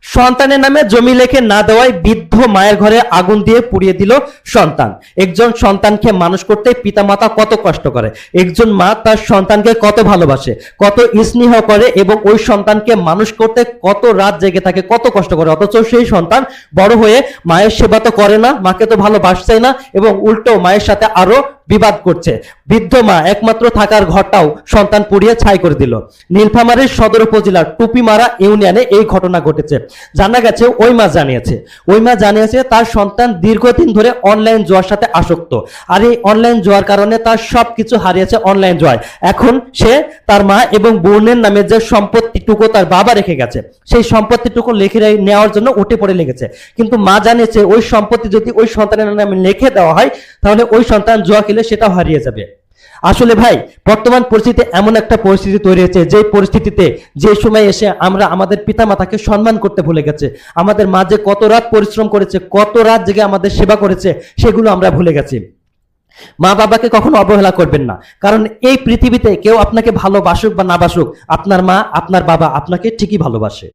সন্তানের নামে জমি লিখে না দেওয়ায় বৃদ্ধ মায়ের ঘরে আগুন দিয়ে পুড়িয়ে দিল সন্তান। একজন সন্তানকে মানুষ করতে পিতামাতা কত কষ্ট করে, একজন মা তার সন্তানকে কত ভালোবাসে, কত স্নেহ করে এবং ওই সন্তানকে মানুষ করতে কত রাত জেগে থাকে, কত কষ্ট করে। অথচ সেই সন্তান বড় হয়ে মায়ের সেবা তো করে না, মাকে তো ভালোবাসছেই না এবং উল্টো মায়ের সাথে আরো বিবাদ করছে। বৃদ্ধ মা একমাত্র থাকার ঘরটাও সন্তান পুড়িয়ে ছাই করে দিল। নীলফামারীর সদর উপজেলার টুপিমারা ইউনিয়নে এই ঘটনা ঘটেছে। জানা গেছে ওই মা জানিয়েছে তার সন্তান দীর্ঘদিন ধরে অনলাইন জুয়ার সাথে আসক্ত, আর এই অনলাইন জুয়ার কারণে তার সবকিছু হারিয়েছে অনলাইন জুয়ায়। এখন সে তার মা এবং বোনের নামে যে সম্পত্তিটুকু তার বাবা রেখে গেছে সেই সম্পত্তিটুকু লিখে নেওয়ার জন্য উঠে পড়ে লেগেছে। কিন্তু মা জানিয়েছে ওই সম্পত্তি যদি ওই সন্তানের নামে লিখে দেওয়া হয় তাহলে ওই সন্তান জুয়া খেলে সেটাও হারিয়ে যাবে। আসলে ভাই, বর্তমান পরিস্থিতি এমন একটা পরিস্থিতি তৈরি হয়েছে যে পরিস্থিতিতে যে সময় এসে আমরা আমাদের পিতামাতাকে সম্মান করতে ভুলে গেছে। আমাদের মা যে কত রাত পরিশ্রম করেছে, কত রাত জেগে আমাদের সেবা করেছে, সেগুলো আমরা ভুলে গেছি। মা বাবাকে কখনো অবহেলা করবেন না, কারণ এই পৃথিবীতে কেউ আপনাকে ভালোবাসুক বা না বাসুক, আপনার মা আপনার বাবা আপনাকে ঠিকই ভালোবাসে।